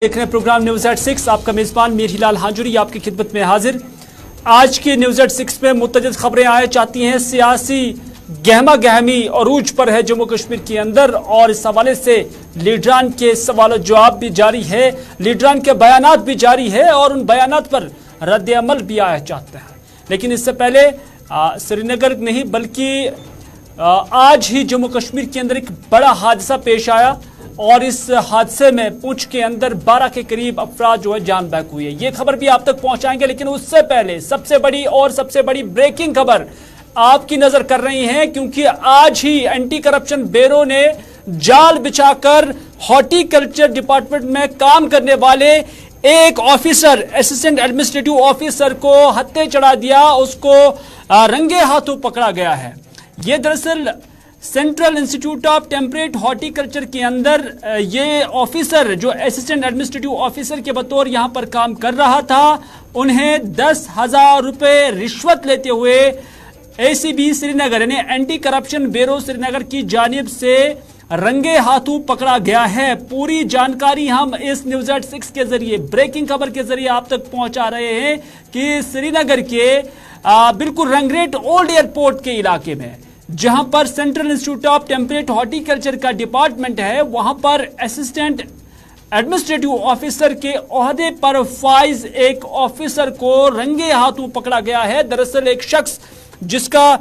देख रहे हैं प्रोग्राम न्यूज एट 6। आपका मेजबान मीर हिलाल हांजुरी आपकी खिदमत में हाजिर। आज की न्यूज एट 6 में मुतअद्दिद खबरें आए चाहती हैं। सियासी गहमा गहमी अरूज पर है जम्मू कश्मीर के अंदर, और इस हवाले से लीडरान के सवाल जवाब भी जारी है, लीडरान के बयानात भी जारी है और उन बयानात पर रद्द अमल भी आया चाहते हैं। लेकिन इससे पहले श्रीनगर नहीं बल्कि आज ही जम्मू कश्मीर के अंदर एक बड़ा हादसा पेश आया, और इस हादसे में पूंछ के अंदर 12 के करीब अफराद जो है जान बहक हुई है। ये खबर भी आप तक पहुंचाएंगे, लेकिन उससे पहले सबसे बड़ी ब्रेकिंग खबर आपकी नजर कर रही हैं, क्योंकि आज ही एंटी करप्शन ब्यूरो ने जाल बिछाकर हॉर्टिकल्चर डिपार्टमेंट में काम करने वाले एक ऑफिसर, असिस्टेंट एडमिनिस्ट्रेटिव ऑफिसर को हत्थे चढ़ा दिया, उसको रंगे हाथों पकड़ा गया है। ये दरअसल central institute of temperate horticulture के अंदर ये ऑफिसर जो असिस्टेंट एडमिनिस्ट्रेटिव ऑफिसर के बतौर यहां पर काम कर रहा था, उन्हें 10,000 रुपए रिश्वत लेते हुए एसीबी श्रीनगर यानी एंटी करप्शन ब्यूरो श्रीनगर की जानिब से रंगे हाथों पकड़ा गया है। पूरी जानकारी हम इस न्यूज एट 6 के जरिए, ब्रेकिंग खबर के जरिए आप तक पहुंचा रहे हैं कि श्रीनगर के बिल्कुल रंगरेट ओल्ड एयरपोर्ट के इलाके में, जहां पर central institute of temperate horticulture का डिपार्टमेंट है, वहां पर असिस्टेंट एडमिनिस्ट्रेटिव ऑफिसर के ओहदे पर फाइज एक ऑफिसर को रंगे हाथों पकड़ा गया है। दरअसल एक शख्स जिसका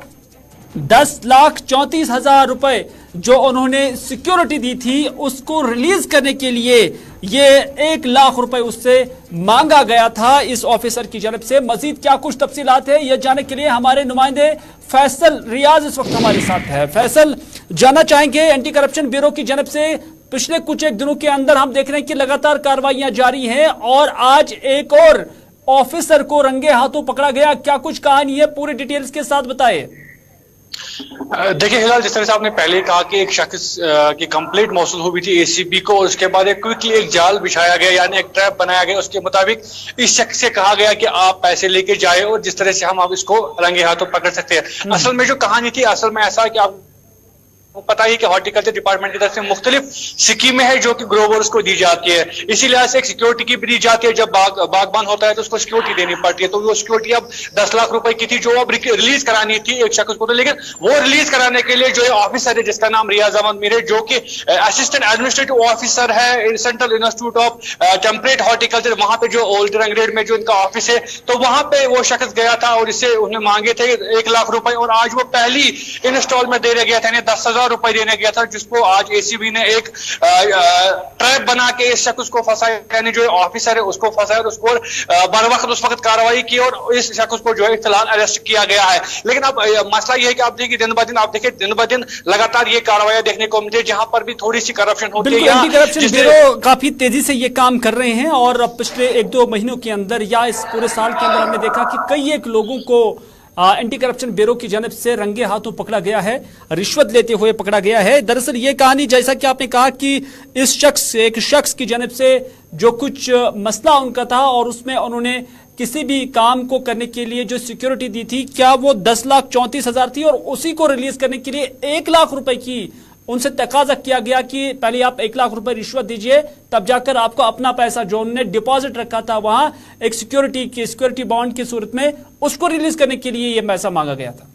10,34,000 रुपए जो उन्होंने सिक्योरिटी दी थी, उसको रिलीज करने के लिए ये 1 लाख रुपए उससे मांगा गया था इस ऑफिसर की जानब से। मजीद क्या कुछ तफसीलात है, यह जानने के लिए हमारे नुमाइंदे फैसल रियाज इस वक्त हमारे साथ है। फैसल, जानना चाहेंगे एंटी करप्शन ब्यूरो की जानब से पिछले कुछ एक दिनों के अंदर हम देख रहे हैं कि लगातार कार्रवाइयां जारी हैं, और आज एक और ऑफिसर को रंगे हाथों पकड़ा गया। क्या कुछ कहानी है, पूरे डिटेल्स के साथ बताइए। देखिए हिलाल, जिस तरह से आपने पहले कहा कि एक शख्स की कंप्लेंट मौसूल हुई थी एसीबी को, और उसके बाद एक क्विकली एक जाल बिछाया गया, यानी एक ट्रैप बनाया गया। उसके मुताबिक इस शख्स से कहा गया कि आप पैसे लेके जाए और जिस तरह से हम आप इसको रंगे हाथों पकड़ सकते हैं। असल में जो कहानी थी, असल में ऐसा है कि आप पता ही कि हॉर्टिकल्चर डिपार्टमेंट की तरफ से मुख्तलिफ स्कीमें हैं जो कि ग्रोवर्स को दी जाती है। इसी लिहाज से एक सिक्योरिटी की भी दी जाती है। जब बागबान होता है तो उसको सिक्योरिटी देनी पड़ती है, तो वो सिक्योरिटी अब 10 लाख रुपए की थी जो अब रिलीज करानी थी एक शख्स को। तो लेकिन वो रिलीज कराने के लिए जो ऑफिसर है जिसका नाम रियाज अहमद मीर है, जो कि असिस्टेंट एडमिनिस्ट्रेटिव ऑफिसर है central institute of temperate horticulture, वहां पे जो ओल्ड रंगरेड में जो इनका ऑफिस है, तो वहां पे वो शख्स गया था और इससे उन्हें मांगे थे 1 लाख रुपए, और आज वो पहली इंस्टॉल में दे गया था, 10,000 रुपए देने गया था, जिसको आज एसीबी ने एक ट्रैप बना के इस शख्स को फंसाया, यानी जो ऑफिसर है उसको फंसाया और उसको उस वक्त कार्रवाई की और इस शख्स को जो है फिलहाल अरेस्ट किया गया है। लेकिन अब मसला यह है कि आप देखिए दिन ब दिन लगातार ये कार्रवाई देखने को मिलती है, जहां पर भी थोड़ी सी करप्शन होती है। एंटी करप्शन ब्यूरो काफी तेजी से ये काम कर रहे हैं, और पिछले 1-2 महीनों के अंदर या इस पूरे साल के अंदर हमने देखा कि कई एक लोगों को एंटी करप्शन ब्यूरो की जानब से रंगे हाथों पकड़ा गया है, रिश्वत लेते हुए पकड़ा गया है। दरअसल ये कहानी, जैसा कि आपने कहा कि एक शख्स की जानब से जो कुछ मसला उनका था, और उसमें उन्होंने किसी भी काम को करने के लिए जो सिक्योरिटी दी थी, क्या वो 10,34,000 थी, और उसी को रिलीज करने के लिए 1 लाख रुपए की उनसे तकाजा किया गया कि पहले आप 1 लाख रुपए रिश्वत दीजिए, तब जाकर आपको अपना पैसा जो उन्होंने डिपॉजिट रखा था वहां एक सिक्योरिटी बॉन्ड की सूरत में, उसको रिलीज करने के लिए यह पैसा मांगा गया था।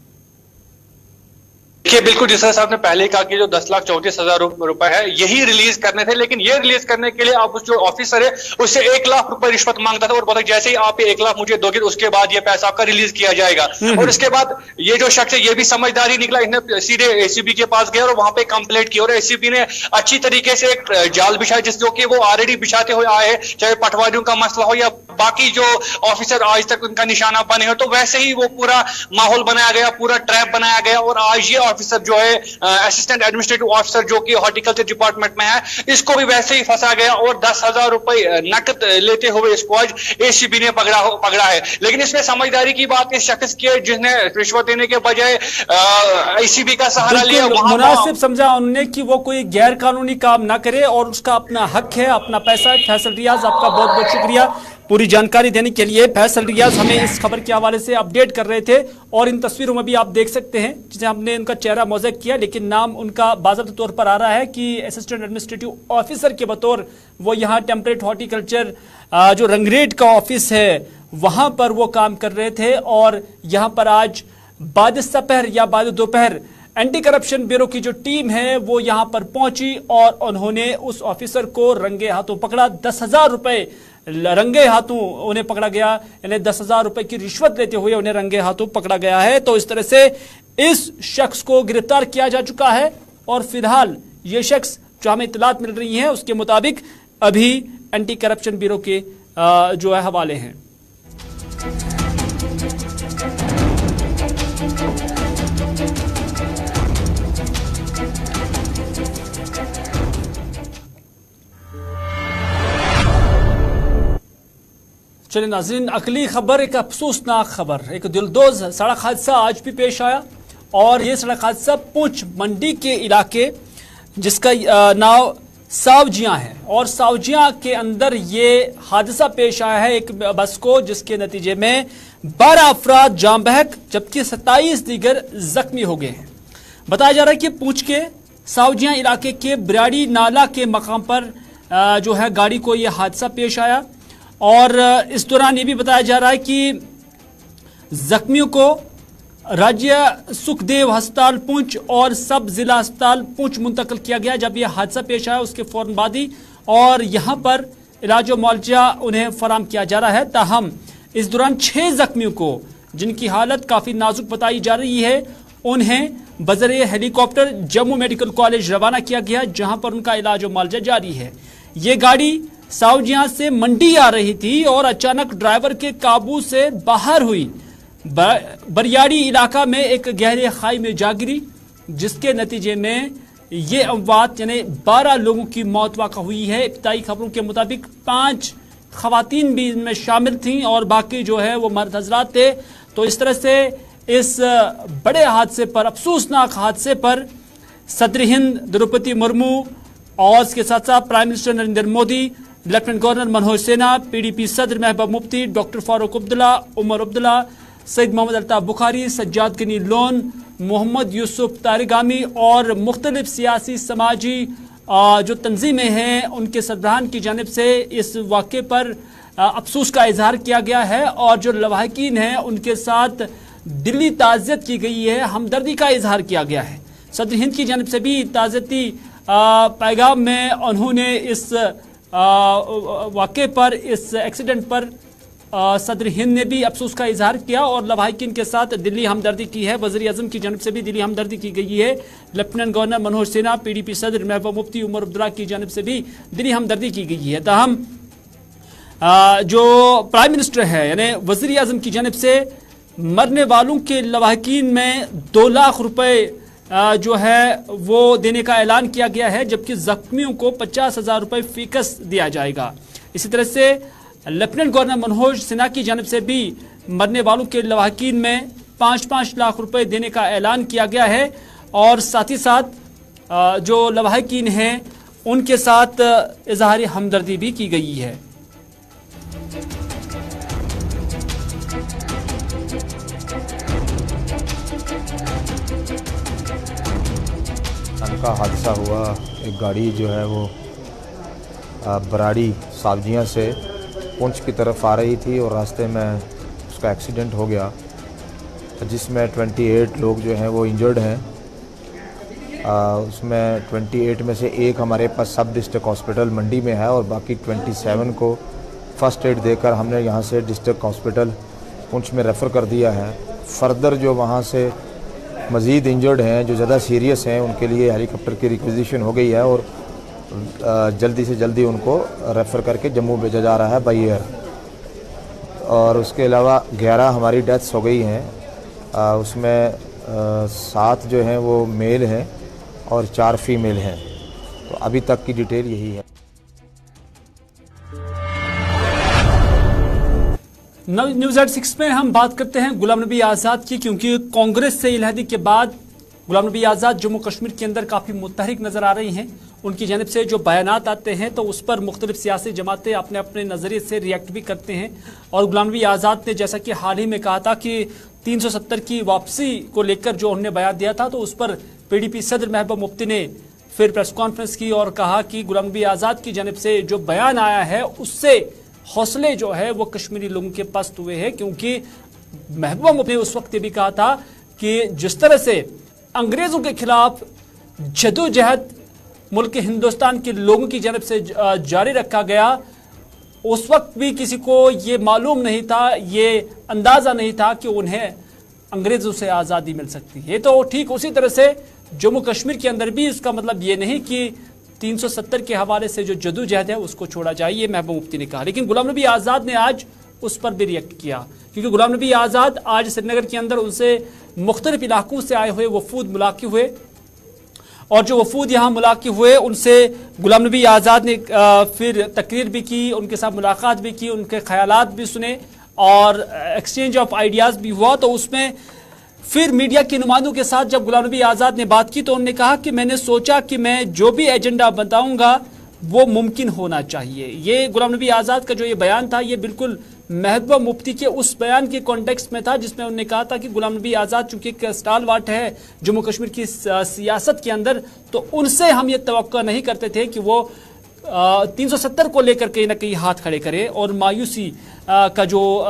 देखिए बिल्कुल जिस तरह से आपने पहले कहा कि जो 10,34,000 रुपए है यही रिलीज करने थे, लेकिन ये रिलीज करने के लिए आप उस जो ऑफिसर है उससे 1 लाख रुपए रिश्वत मांगता था, और बोला जैसे ही आप 1 लाख मुझे दोगे उसके बाद ये पैसा आपका रिलीज किया जाएगा। और इसके बाद ये जो शख्स है ये भी समझदारी निकला, इन्हें सीधे एसीबी के पास गया और वहां पे कंप्लेंट की, और एसीबी ने अच्छी तरीके से एक जाल बिछाया जो कि वो ऑलरेडी बिछाते हुए आए हैं, चाहे पटवारियों का मसला हो या बाकी जो ऑफिसर आज तक उनका निशाना बने हो, तो वैसे ही वो पूरा माहौल बनाया गया, पूरा ट्रैप बनाया गया, और आज ये ऑफिसर जो है असिस्टेंट एडमिनिस्ट्रेटिव ऑफिसर जो कि हॉर्टिकल्चर डिपार्टमेंट में है, इसको भी वैसे ही फंसा गया, और 10,000 रुपए नकद लेते हुए इसको आज एसीबी ने पकड़ा है। लेकिन इसमें समझदारी की बात इस शख्स की है जिसने रिश्वत देने के बजाय एसीबी का सहारा लिया। मुनासिब समझा उन्होंने कि वो कोई गैर कानूनी काम ना करे और उसका अपना हक है, अपना पैसा है। फैसल रियाज, आपका बहुत बहुत शुक्रिया। पूरी जानकारी देने के लिए फैसल रियाज हमें इस खबर के हवाले से अपडेट कर रहे थे। और इन तस्वीरों में भी आप देख सकते हैं जिसे हमने उनका चेहरा मोज़ेक किया, लेकिन नाम उनका बाज़ाब्ता तौर पर आ रहा है कि असिस्टेंट एडमिनिस्ट्रेटिव ऑफिसर के बतौर वो यहाँ टेम्परेट हॉर्टिकल्चर जो रंगरेट का ऑफिस है वहाँ पर वो काम कर रहे थे। और यहाँ पर आज बाद सपहर या बाद दोपहर एंटी करप्शन ब्यूरो की जो टीम है वो यहाँ पर पहुंची और उन्होंने उस ऑफिसर को रंगे हाथों पकड़ा। 10,000 रुपए रंगे हाथों उन्हें पकड़ा गया, यानी 10,000 रुपए की रिश्वत लेते हुए उन्हें रंगे हाथों पकड़ा गया है। तो इस तरह से इस शख्स को गिरफ्तार किया जा चुका है और फिलहाल ये शख्स जो हमें इत्तलात मिल रही है उसके मुताबिक अभी एंटी करप्शन ब्यूरो के जो है हवाले हैं। चलिए नाज़रीन, अगली खबर एक अफसोसनाक खबर, एक दिलदोज सड़क हादसा आज भी पेश आया। और ये सड़क हादसा पुंछ मंडी के इलाके जिसका नाम सावजियां है और सावजियां के अंदर ये हादसा पेश आया है एक बस को, जिसके नतीजे में 12 अफराद जाम बहक जबकि 27 दीगर जख्मी हो गए हैं। बताया जा रहा है कि पुंछ के सावजियां इलाके के ब्राड़ी नाला के मकाम पर जो है गाड़ी को यह हादसा पेश आया। और इस दौरान ये भी बताया जा रहा है कि जख्मियों को राज्य सुखदेव अस्पताल पुंछ और सब जिला अस्पताल पुंछ मुंतकिल किया गया जब यह हादसा पेश आया उसके फौरन बाद ही, और यहाँ पर इलाज व मुआवजा उन्हें फराम किया जा रहा है। ताहम इस दौरान 6 जख्मियों को जिनकी हालत काफ़ी नाजुक बताई जा रही है उन्हें बजरिए हेलीकॉप्टर जम्मू मेडिकल कॉलेज रवाना किया गया जहाँ पर उनका इलाज व मुआवजा जारी है। ये गाड़ी सावजियां से मंडी आ रही थी और अचानक ड्राइवर के काबू से बाहर हुई, बरियाड़ी इलाका में एक गहरे खाई में जा गिरी, जिसके नतीजे में ये अमवात यानी 12 लोगों की मौत वाक़ा हुई है। इब्तदाई खबरों के मुताबिक 5 खवातीन भी इनमें शामिल थीं और बाकी जो है वो मर्द हजरात थे। तो इस तरह से इस बड़े हादसे पर, अफसोसनाक हादसे पर सदर हिंद द्रौपदी मुर्मू और इसके साथ साथ prime minister Narendra Modi, lieutenant governor Manoj Sinha, PDP सदर महबूब मुफ्ती, डॉक्टर फारूक अब्दुल्ला, उमर अब्दुल्ला, सईद मोहम्मद अल्ताफ बुखारी, सज्जाद गनी लोन, मोहम्मद यूसुफ तारिगामी और मुख्तलिफ सियासी समाजी जो तंजीमें हैं उनके सरबराहान की जानिब से इस वाक़े पर अफसोस का इजहार किया गया है। और जो लवाहिकीन हैं उनके साथ दिली ताज़ियत की गई है, हमदर्दी का इजहार किया गया है। सदर हिंद की जानिब से भी ताज़ियती पैगाम में उन्होंने इस वाक़े पर, इस एक्सीडेंट पर सदर हिंद ने भी अफसोस का इजहार किया और लवाहिकीन के साथ दिल्ली हमदर्दी की है। वज़ीर आज़म की जानिब से भी दिल्ली हमदर्दी की गई है। Lieutenant governor Manoj Sinha, PDP सदर महबूब मुफ्ती, उमर अब्दुल्ला की जानिब से भी दिल्ली हमदर्दी की गई है। ताहम जो प्राइम मिनिस्टर है यानी वज़ीर आज़म की जानिब से मरने वालों के लवाहिकीन में 2 लाख रुपए जो है वो देने का ऐलान किया गया है, जबकि जख्मियों को 50,000 रुपए फीकस दिया जाएगा। इसी तरह से लेफ्टिनेंट गवर्नर मनोज सिन्हा की जानिब से भी मरने वालों के लवाहिकीन में 5-5 लाख रुपए देने का ऐलान किया गया है और साथ ही साथ जो लवाहिकीन हैं उनके साथ इजहार हमदर्दी भी की गई है। का हादसा हुआ, एक गाड़ी जो है वो बराड़ी सावजियां से पुंछ की तरफ आ रही थी और रास्ते में उसका एक्सीडेंट हो गया जिसमें 28 लोग जो हैं वो इंजर्ड हैं। उसमें 28 में से एक हमारे पास सब डिस्ट्रिक्ट हॉस्पिटल मंडी में है और बाकी 27 को फर्स्ट एड देकर हमने यहाँ से डिस्ट्रिक्ट हॉस्पिटल पुंछ में रेफ़र कर दिया है। फर्दर जो वहाँ से मज़ीद इंजर्ड हैं, जो ज़्यादा सीरियस हैं, उनके लिए हेलीकॉप्टर की रिक्विजिशन हो गई है और जल्दी से जल्दी उनको रेफ़र करके जम्मू भेजा जा रहा है बाई एयर। और उसके अलावा 11 हमारी डेथ्स हो गई हैं, उसमें 7 जो हैं वो मेल हैं और 4 फीमेल हैं। तो अभी तक की डिटेल यही है। न्यूज़ 6 में हम बात करते हैं गुलाम नबी आज़ाद की, क्योंकि कांग्रेस से इलाही के बाद गुलाम नबी आज़ाद जम्मू कश्मीर के अंदर काफ़ी मुतहरिक नज़र आ रही हैं। उनकी जानिब से जो बयानात आते हैं तो उस पर मुख्तलिफ सियासी जमातें अपने अपने नज़रिए से रिएक्ट भी करते हैं। और गुलाम नबी आज़ाद ने जैसा कि हाल ही में कहा था कि 370 की वापसी को लेकर जो उन्होंने बयान दिया था, तो उस पर PDP सदर महबूबा मुफ्ती ने फिर प्रेस कॉन्फ्रेंस की और कहा कि गुलाम नबी आज़ाद की जानिब से जो बयान आया है उससे हौसले जो है वो कश्मीरी लोगों के पस्त हुए हैं, क्योंकि महबूबा मुफ्ती ने उस वक्त ये भी कहा था कि जिस तरह से अंग्रेज़ों के खिलाफ जदोजहद मुल्क हिंदुस्तान के लोगों की जानिब से जारी रखा गया, उस वक्त भी किसी को ये मालूम नहीं था, ये अंदाज़ा नहीं था कि उन्हें अंग्रेज़ों से आज़ादी मिल सकती है। तो ठीक उसी तरह से जम्मू कश्मीर के अंदर भी इसका मतलब ये नहीं कि 370 के हवाले से जो जदोजहद है उसको छोड़ा जाए, ये महबूबा मुफ्ती ने कहा। लेकिन गुलाम नबी आज़ाद ने आज उस पर भी रिएक्ट किया, क्योंकि गुलाम नबी आज़ाद आज श्रीनगर के अंदर उनसे मुख्तलिफ इलाकों से आए हुए वफूद मुलाक़ी हुए, और जो वफूद यहाँ मुलाक़ी हुए उनसे गुलाम नबी आज़ाद ने फिर तकरीर भी की, उनके साथ मुलाकात भी की, उनके ख्यालात भी सुने और एक्सचेंज ऑफ आइडियाज़ भी हुआ। तो उसमें फिर मीडिया के नुमाइंदों के साथ जब गुलाम नबी आज़ाद ने बात की तो उन्होंने कहा कि मैंने सोचा कि मैं जो भी एजेंडा बताऊंगा वो मुमकिन होना चाहिए। ये गुलाम नबी आज़ाद का जो ये बयान था ये बिल्कुल महबूबा मुफ्ती के उस बयान के कॉन्टेक्स्ट में था जिसमें उन्होंने कहा था कि गुलाम नबी आज़ाद चूंकि एक स्टालवार्ट है जम्मू कश्मीर की सियासत के अंदर, तो उनसे हम ये तवक्को नहीं करते थे कि वो 370 को लेकर कहीं ना कहीं हाथ खड़े करे और मायूसी का जो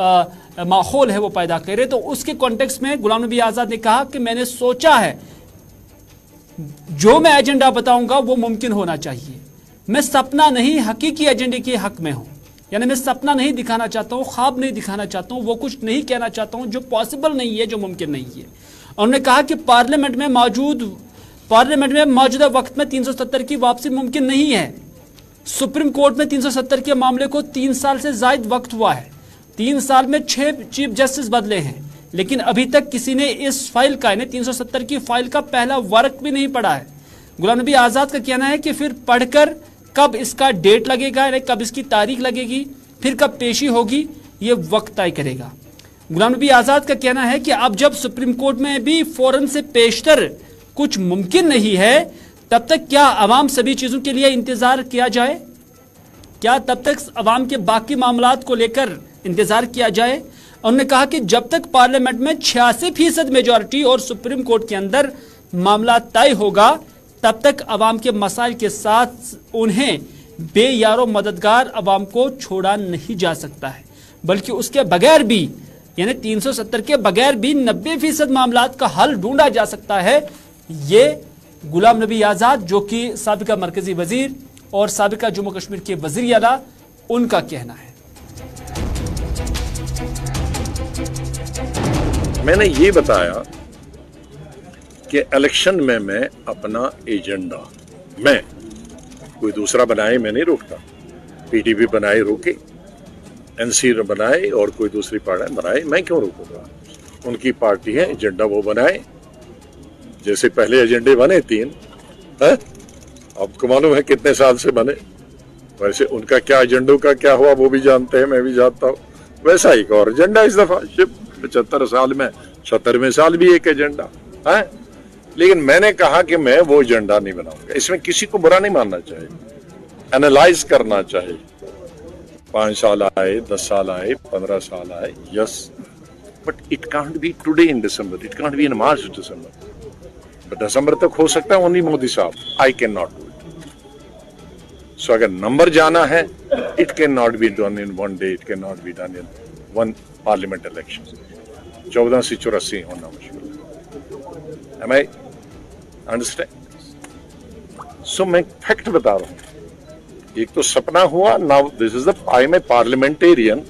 माहौल है वो पैदा करे। तो उसके कॉन्टेक्स्ट में गुलाम नबी आज़ाद ने कहा कि मैंने सोचा है जो मैं एजेंडा बताऊंगा वो मुमकिन होना चाहिए, मैं सपना नहीं हकीकी एजेंडे के हक में हूं, यानी मैं सपना नहीं दिखाना चाहता हूं, ख्वाब नहीं दिखाना चाहता हूं, वो कुछ नहीं कहना चाहता हूं जो पॉसिबल नहीं है, जो मुमकिन नहीं है। उन्होंने कहा कि पार्लियामेंट में मौजूदा वक्त में 370 की वापसी मुमकिन नहीं है। सुप्रीम कोर्ट में 370 के मामले को 3 साल से जायद वक्त हुआ है, 3 साल में 6 चीफ जस्टिस बदले हैं, लेकिन अभी तक किसी ने इस फाइल का, यानी 370 की फाइल का पहला वर्क भी नहीं पढ़ा है। गुलाम नबी आज़ाद का कहना है कि फिर पढ़कर कब इसका डेट लगेगा, यानी कब इसकी तारीख लगेगी, फिर कब पेशी होगी, ये वक्त तय करेगा। गुलाम नबी आज़ाद का कहना है कि अब जब सुप्रीम कोर्ट में भी फौरन से पेशतर कुछ मुमकिन नहीं है, तब तक क्या अवाम सभी चीज़ों के लिए इंतज़ार किया जाए? क्या तब तक अवाम के बाकी मामलात को लेकर इंतज़ार किया जाए? उन्होंने कहा कि जब तक पार्लियामेंट में 86% मेजॉरिटी और सुप्रीम कोर्ट के अंदर मामला तय होगा, तब तक अवाम के मसाइल के साथ उन्हें बेयारो मददगार अवाम को छोड़ा नहीं जा सकता है, बल्कि उसके बगैर भी, यानी 370 के बगैर भी 90% मामलात का हल ढूंढा जा सकता है। ये गुलाम नबी आज़ाद जो कि साबिका मरकजी वजीर और साबिका जम्मू कश्मीर के वजीर आला, उनका कहना है। मैंने ये बताया कि इलेक्शन में मैं अपना एजेंडा, मैं कोई दूसरा बनाए मैं नहीं रोकता, PDP बनाए रोके, NC बनाए और कोई दूसरी पार्टी बनाए, मैं क्यों रोकूंगा? उनकी पार्टी है, एजेंडा वो बनाए, जैसे पहले एजेंडे बने 3 है, आपको मालूम है कितने साल से बने, वैसे उनका क्या एजेंडों का क्या हुआ वो भी जानते हैं, मैं भी जानता हूँ। वैसा एक और एजेंडा इस दफा 75 साल में 70वें साल भी एक एजेंडा है, लेकिन मैंने कहा कि मैं वो एजेंडा नहीं बनाऊंगा। इसमें किसी को बुरा नहीं मानना चाहिए, एनालाइज करना चाहिए। 5 साल आए, 10 साल आए, 15 साल आए, yes, but it can't be today in December, it can't be in March December. दिसंबर तक हो सकता है ओनली मोदी साहब, I can not do it. So अगर नंबर जाना है, it can not be done in 1 day, it can not be done in 1 parliament election. 14 से 84 होना मुश्किल है। Am I understand? So मैं फैक्ट बता रहा हूँ, एक तो सपना हुआ, now this is the, I am a parliamentarian.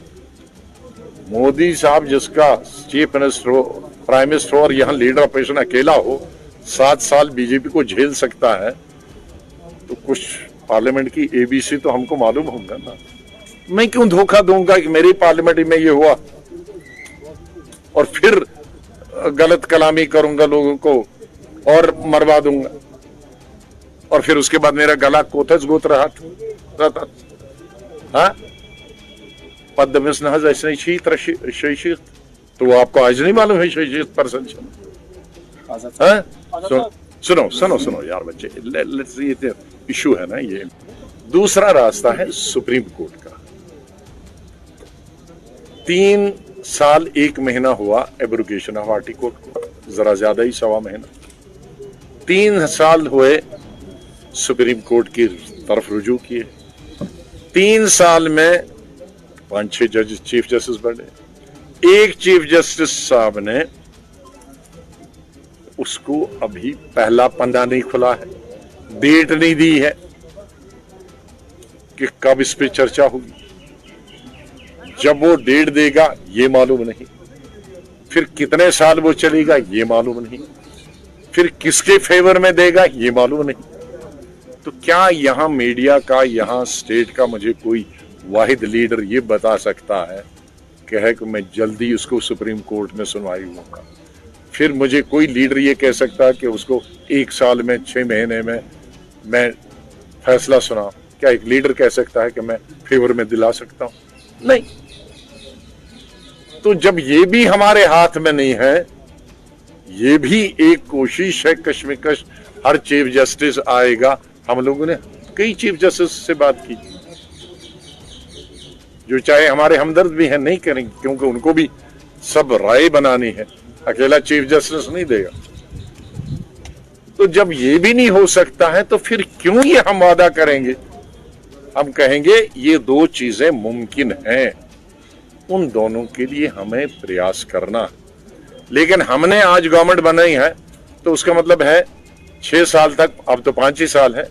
Modi साहब जिसका चीफ मिनिस्टर हो, प्राइम मिनिस्टर हो और यहाँ लीडर ऑपोजिशन अकेला हो, 7 साल बीजेपी को झेल सकता है, तो कुछ पार्लियामेंट की ABC तो हमको मालूम होगा ना। मैं क्यों धोखा दूंगा कि मेरी पार्लियामेंट में ये हुआ और फिर गलत कलामी करूंगा लोगों को और मरवा दूंगा, और फिर उसके बाद मेरा गला कोथस गोत रहा था। हाँ, पद्मस ऐसे तो आपको आज नहीं मालूम है 60%। हाँ? सुनो सुनो सुनो यार बच्चे, लेट्स ये इशू है ना, ये दूसरा रास्ता है सुप्रीम कोर्ट का। 3 साल 1 महीना हुआ एब्रोगेशन ऑफ आर्टिकल को, जरा ज्यादा ही 1.25 महीना। 3 साल हुए सुप्रीम कोर्ट की तरफ रुजू किए। 3 साल में 5-6 जज चीफ जस्टिस बने। एक चीफ जस्टिस साहब ने उसको अभी पहला पन्ना नहीं खुला है, डेट नहीं दी है कि कब इस पे चर्चा होगी। जब वो डेट देगा ये मालूम नहीं, फिर कितने साल वो चलेगा ये मालूम नहीं, फिर किसके फेवर में देगा ये मालूम नहीं। तो क्या यहां मीडिया का, यहां स्टेट का मुझे कोई वाहिद लीडर ये बता सकता है कि मैं जल्दी उसको सुप्रीम कोर्ट में सुनवाई होगा? फिर मुझे कोई लीडर ये कह सकता है कि उसको 1 साल में 6 महीने में मैं फैसला सुना? क्या एक लीडर कह सकता है कि मैं फेवर में दिला सकता हूं? नहीं। तो जब ये भी हमारे हाथ में नहीं है, ये भी एक कोशिश है, कश्मकश, हर चीफ जस्टिस आएगा। हम लोगों ने कई चीफ जस्टिस से बात की, जो चाहे हमारे हमदर्द भी हैं, नहीं करेंगे क्योंकि उनको भी सब राय बनानी है, अकेला चीफ जस्टिस नहीं देगा। तो जब ये भी नहीं हो सकता है तो फिर क्यों ये हम वादा करेंगे? हम कहेंगे ये 2 चीजें मुमकिन हैं, उन दोनों के लिए हमें प्रयास करना। लेकिन हमने आज गवर्नमेंट बनाई है तो उसका मतलब है 6 साल तक, अब तो 5 ही साल है,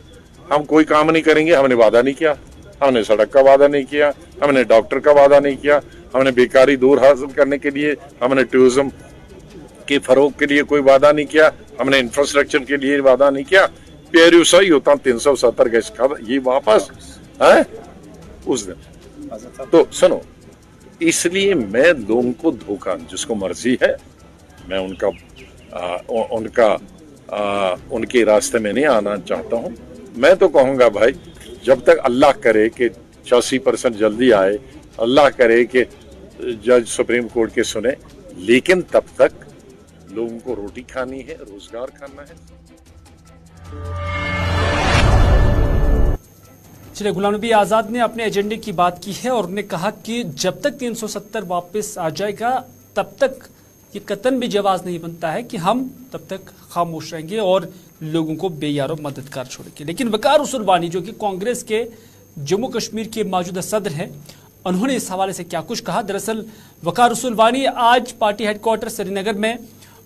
हम कोई काम नहीं करेंगे। हमने वादा नहीं किया, हमने सड़क का वादा नहीं किया, हमने डॉक्टर का वादा नहीं किया, हमने बेकारी दूर हासिल करने के लिए, हमने टूरिज्म के फरोग के लिए कोई वादा नहीं किया, हमने इंफ्रास्ट्रक्चर के लिए वादा नहीं किया। पेरू सही होता 370 गैस खाता ये वापस है उस दिन। तो सुनो, इसलिए मैं लोगों को धोखा, जिसको मर्जी है, मैं उनके रास्ते में नहीं आना चाहता हूं। मैं तो कहूंगा भाई, जब तक अल्लाह करे कि 86% जल्दी आए, अल्लाह करे कि जज सुप्रीम कोर्ट के सुने, लेकिन तब तक लोगों को रोटी खानी है, रोजगार खाना है। चलिए, गुलाम नबी आज़ाद ने अपने एजेंडे की बात की है और उन्होंने कहा कि जब तक 370 वापस आ जाएगा तब तक ये कतन भी जवाज नहीं बनता है कि हम तब तक खामोश रहेंगे और लोगों को बेयारो मददगार छोड़ेंगे। लेकिन वकार रसूल वानी, जो कि कांग्रेस के जम्मू कश्मीर के मौजूदा सदर हैं, उन्होंने इस हवाले से क्या कुछ कहा। दरअसल वकार रसूल वानी आज पार्टी हेडक्वार्टर श्रीनगर में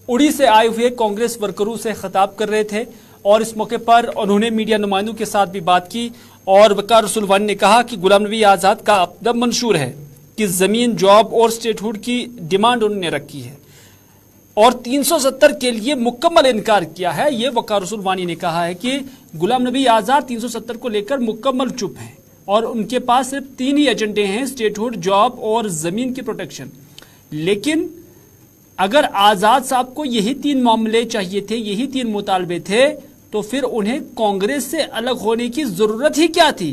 उड़ी से आए हुए कांग्रेस वर्करों से खिताब कर रहे थे और इस मौके पर उन्होंने मीडिया नुमाइंदों के साथ भी बात की और वकार रसूल वानी ने कहा कि गुलाम नबी आज़ाद का अक़ीदा मंशूर है कि ज़मीन, जॉब और स्टेटहुड की डिमांड उन्होंने रखी है और 370 के लिए मुकम्मल इनकार किया है। ये वकार रसूल वानी ने कहा है कि गुलाम नबी आज़ाद 370 को लेकर मुकम्मल चुप हैं और उनके पास सिर्फ 3 ही एजेंडे हैं, स्टेटहुड, जॉब और ज़मीन की प्रोटेक्शन। लेकिन अगर आज़ाद साहब को यही 3 मामले चाहिए थे, यही 3 मुतालबे थे, तो फिर उन्हें कांग्रेस से अलग होने की जरूरत ही क्या थी?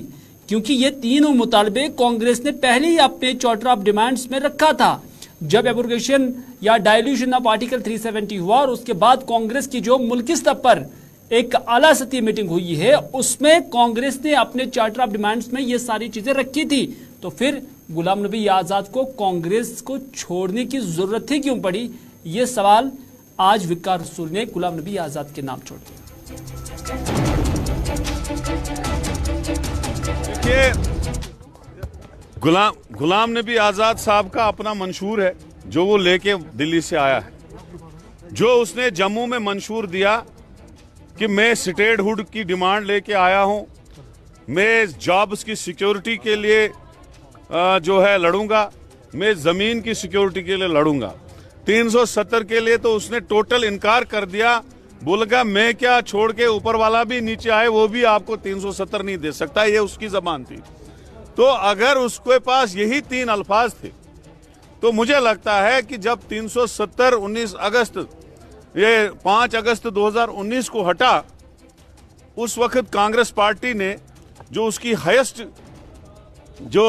क्योंकि ये 3 मुतालबे कांग्रेस ने पहले ही अपने चार्टर ऑफ डिमांड्स में रखा था। जब एब्रोगेशन या डायल्यूशन ऑफ आर्टिकल 370 हुआ और उसके बाद कांग्रेस की जो मुल्की स्तर पर एक आला सतही मीटिंग हुई है, उसमें कांग्रेस ने अपने चार्टर ऑफ डिमांड्स में ये सारी चीजें रखी थी। तो फिर गुलाम नबी आज़ाद को कांग्रेस को छोड़ने की जरूरत ही क्यों पड़ी? ये सवाल आज वकार रसूल ने गुलाम नबी आज़ाद के नाम छोड़ दिया। देखिए, गुलाम नबी आज़ाद साहब का अपना मंशूर है जो वो लेके दिल्ली से आया है। जो उसने जम्मू में मंशूर दिया कि मैं स्टेटहुड की डिमांड लेके आया हूं, मैं जॉब्स की सिक्योरिटी के लिए जो है लड़ूंगा, मैं ज़मीन की सिक्योरिटी के लिए लड़ूंगा। 370 के लिए तो उसने टोटल इनकार कर दिया, बोलेगा मैं क्या, छोड़ के ऊपर वाला भी नीचे आए वो भी आपको 370 नहीं दे सकता, ये उसकी जबान थी। तो अगर उसके पास यही 3 अल्फाज थे तो मुझे लगता है कि जब 370 19 अगस्त ये 5 अगस्त 2019 को हटा, उस वक्त कांग्रेस पार्टी ने जो उसकी हाईएस्ट जो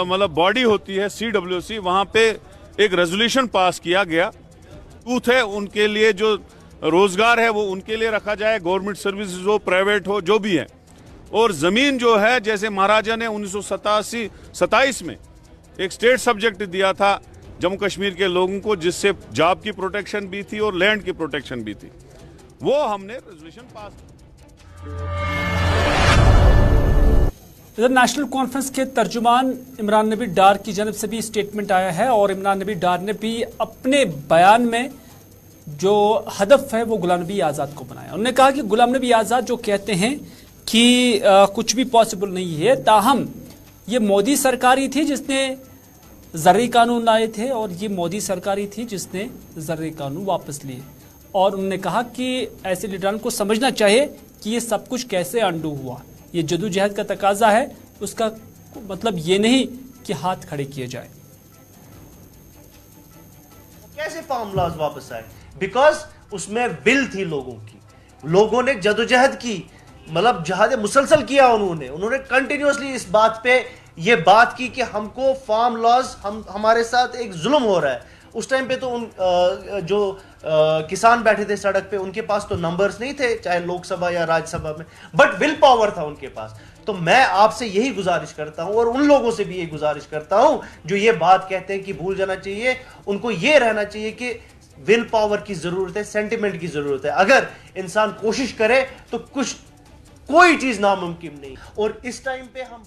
मतलब बॉडी होती है CWC, वहां पे एक रेजोल्यूशन पास किया गया। यूथ है उनके लिए जो रोजगार है वो उनके लिए रखा जाए, गवर्नमेंट सर्विसेज हो, प्राइवेट हो, जो भी है। और जमीन जो है, जैसे महाराजा ने 1987-27 में एक स्टेट सब्जेक्ट दिया था जम्मू कश्मीर के लोगों को, जिससे जॉब की प्रोटेक्शन भी थी और लैंड की प्रोटेक्शन भी थी, वो हमने रेजोल्यूशन पास। इधर नेशनल कॉन्फ्रेंस के तर्जुमान इमरान नबी डार की जानब से भी स्टेटमेंट आया है और इमरान नबी डार ने भी अपने बयान में जो हदफ है वो गुलाम नबी आज़ाद को बनाया। उन्होंने कहा कि गुलाम नबी आज़ाद जो कहते हैं कि कुछ भी पॉसिबल नहीं है, ताहम ये मोदी सरकार ही थी जिसने ज़र्री कानून लाए थे और ये मोदी सरकार ही थी जिसने ज़र्री कानून वापस लिए। और उन्होंने कहा कि ऐसे लीडरान को समझना चाहिए कि ये सब कुछ कैसे अंडू हुआ, ये जदोजहद का तकाजा है, उसका मतलब ये नहीं कि हाथ खड़े किए जाए। कैसे फार्म लॉज वापस आए? बिकॉज उसमें विल थी लोगों की, लोगों ने जदोजहद की, मतलब जहाद मुसलसल किया उन्होंने कंटिन्यूसली इस बात पे ये बात की कि हमको फार्म लॉज हमारे साथ एक जुल्म हो रहा है। उस टाइम पे तो जो किसान बैठे थे सड़क पे, उनके पास तो नंबर्स नहीं थे, चाहे लोकसभा या राज्यसभा में, बट विल पावर था उनके पास। तो मैं आपसे यही गुजारिश करता हूं और उन लोगों से भी यही गुजारिश करता हूं जो ये बात कहते हैं कि भूल जाना चाहिए, उनको ये रहना चाहिए कि विल पावर की जरूरत है, सेंटिमेंट की जरूरत है। अगर इंसान कोशिश करे तो कोई चीज नामुमकिन नहीं। और इस टाइम पे हम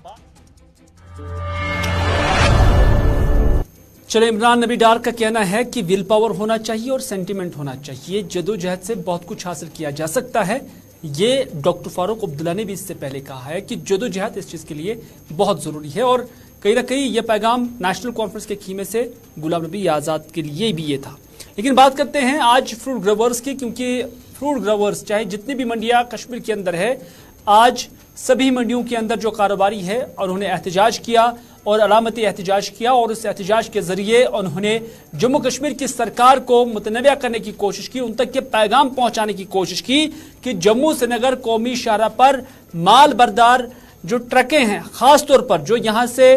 चलो, इमरान नबी डार का कहना है कि विल पावर होना चाहिए और सेंटिमेंट होना चाहिए, जदोजहद से बहुत कुछ हासिल किया जा सकता है। ये डॉक्टर फारूक अब्दुल्ला ने भी इससे पहले कहा है कि जदोजहद इस चीज़ के लिए बहुत ज़रूरी है और कहीं ना कहीं ये पैगाम नेशनल कॉन्फ्रेंस के खीमे से गुलाम नबी आज़ाद के लिए भी ये था। लेकिन बात करते हैं आज फ्रूट ग्रोवर्स की, क्योंकि फ्रूट ग्रोवर्स चाहे जितनी भी मंडियाँ कश्मीर के अंदर है, आज सभी मंडियों के अंदर जो कारोबारी है और उन्होंने एहतजाज किया और अलामती एहतजाज किया और उस एहतजाज के जरिए उन्होंने जम्मू कश्मीर की सरकार को मुतनव्या करने की कोशिश की, उन तक के पैगाम पहुंचाने की कोशिश की कि जम्मू श्रीनगर कौमी शाहराह पर माल बरदार जो ट्रकें हैं, खास तौर पर जो यहाँ से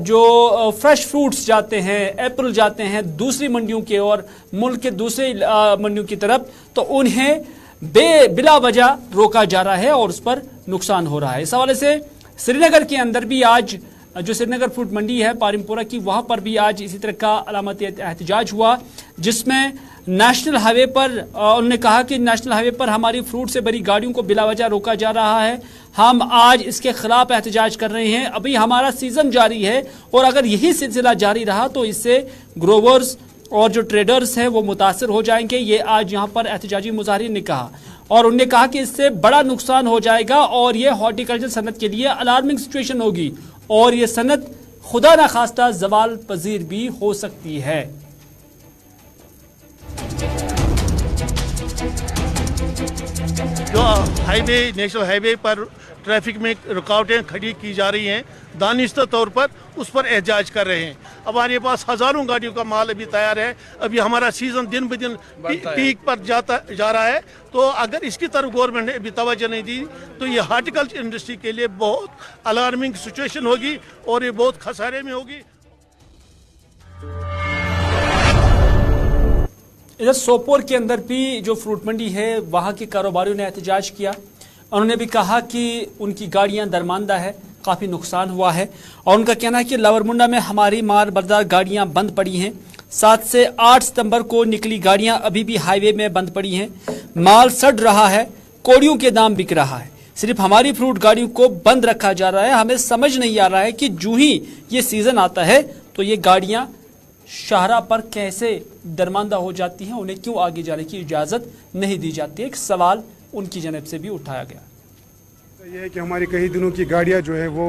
जो फ्रेश फ्रूट्स जाते हैं, एप्पल जाते हैं दूसरी मंडियों के और मुल्क के दूसरे मंडियों की तरफ, तो उन्हें बिला वजह रोका जा रहा है और उस पर नुकसान हो रहा है। इस हवाले से श्रीनगर के अंदर भी आज जो श्रीनगर फ्रूट मंडी है पारिमपुरा की, वहां पर भी आज इसी तरह का अलामती एहतजाज हुआ, जिसमें नेशनल हाईवे पर उन्होंने कहा कि नेशनल हाईवे पर हमारी फ्रूट से भरी गाड़ियों को बिला वजह रोका जा रहा है, हम आज इसके खिलाफ एहतजाज कर रहे हैं। अभी हमारा सीजन जारी है और अगर यही सिलसिला जारी रहा तो इससे ग्रोवर्स और जो ट्रेडर्स हैं वो मुतासर हो जाएंगे। ये आज यहाँ पर एहतजाजी मुजाहिरीन ने कहा और उन्होंने कहा कि इससे बड़ा नुकसान हो जाएगा और ये हॉर्टिकल्चर सनत के लिए अलार्मिंग सिचुएशन होगी और ये सनत खुदा न खास्ता जवाल पजीर भी हो सकती है। जो हाईवे, नेशनल हाईवे पर ट्रैफिक में रुकावटें खड़ी की जा रही हैं, दानिस्ता तौर पर उस पर एहतजाज कर रहे हैं। अब हमारे पास हज़ारों गाड़ियों का माल अभी तैयार है, अभी हमारा सीज़न दिन ब दिन पीक पर जा रहा है। तो अगर इसकी तरफ गवर्नमेंट ने अभी तवज्जो नहीं दी तो ये हार्टिकल्चर इंडस्ट्री के लिए बहुत अलार्मिंग सिचुएशन होगी और ये बहुत खसारे में होगी। इधर सोपोर के अंदर भी जो फ्रूट मंडी है वहाँ के कारोबारियों ने एहतजाज किया। उन्होंने भी कहा कि उनकी गाड़ियाँ दरमांदा है, काफ़ी नुकसान हुआ है और उनका कहना है कि लावरमुंडा में हमारी माल बरदार गाड़ियाँ बंद पड़ी हैं। 7 से 8 सितंबर को निकली गाड़ियाँ अभी भी हाईवे में बंद पड़ी हैं, माल सड़ रहा है, कोड़ियों के दाम बिक रहा है, सिर्फ हमारी फ्रूट गाड़ियों को बंद रखा जा रहा है। हमें समझ नहीं आ रहा है कि जो ही ये सीज़न आता है तो ये गाड़ियाँ शाहराह पर कैसे दरमांदा हो जाती हैं, उन्हें क्यों आगे जाने की इजाज़त नहीं दी जाती है। एक सवाल उनकी जानब से भी उठाया गया। ये है कि हमारी कई दिनों की गाड़ियां जो है वो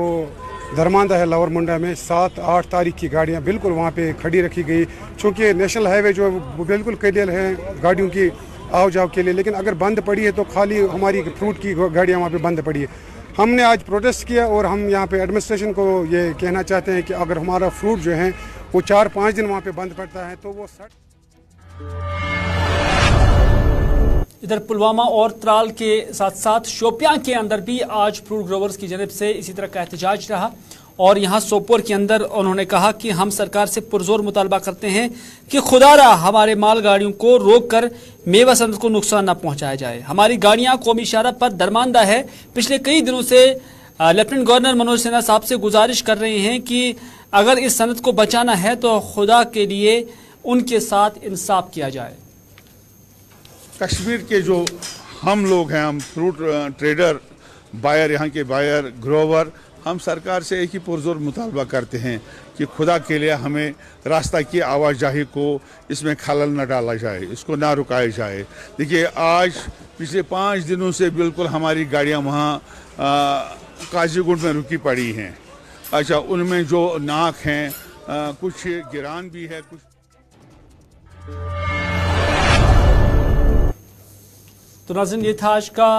दरमांदा है। लावरमुंडा में 7-8 तारीख की गाड़ियां बिल्कुल वहां पे खड़ी रखी गई, चूँकि नेशनल हाईवे जो है वो बिल्कुल क्लियर है गाड़ियों की आओ जाओ के लिए, लेकिन अगर बंद पड़ी है तो खाली हमारी फ्रूट की गाड़ियाँ वहाँ पे बंद पड़ी है। हमने आज प्रोटेस्ट किया और हम यहाँ पे एडमिनिस्ट्रेशन को ये कहना चाहते हैं कि अगर हमारा फ्रूट जो है वो 4-5 दिन वहाँ पे बंद पड़ता है तो वो इधर पुलवामा और त्राल के साथ साथ शोपियां के अंदर भी आज फ्रूट ग्रोवर्स की जानब से इसी तरह का एहतजाज रहा और यहाँ सोपोर के अंदर उन्होंने कहा कि हम सरकार से पुरजोर मुतालबा करते हैं कि खुदारा हमारे मालगाड़ियों को रोककर मेवा सनत को नुकसान न पहुंचाया जाए। हमारी गाड़ियां कौमी शराब पर दरमानदा है। पिछले कई दिनों से लेफ्टिनेंट गवर्नर मनोज सिन्हा साहब से गुजारिश कर रहे हैं कि अगर इस सनत को बचाना है तो खुदा के लिए उनके साथ इंसाफ किया जाए। कश्मीर के जो हम लोग हैं, हम फ्रूट ट्रेडर, बायर, यहाँ के बायर, ग्रोवर, हम सरकार से एक ही पुरजोर मुतालबा करते हैं कि खुदा के लिए हमें रास्ता की आवाजाही को इसमें खलल न डाला जाए, इसको ना रुकाया जाए। देखिए, आज पिछले 5 दिनों से बिल्कुल हमारी गाड़ियाँ वहाँ काजीगुंड में रुकी पड़ी हैं। अच्छा, उनमें जो नाक हैं, कुछ गिरान भी है, कुछ। तो नाज़रीन, ये था आज का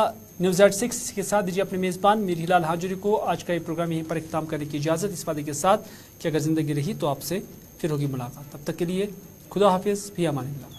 News@6 के साथ दीजिए अपने मेज़बान मीर हिलाल हाजुरी को आज का ये प्रोग्राम यहीं पर इख्तिताम करने की इजाज़त, इस वादे के साथ कि अगर ज़िंदगी रही तो आपसे फिर होगी मुलाकात। तब तक के लिए खुदा हाफिज़, भी अमान अल्लाह।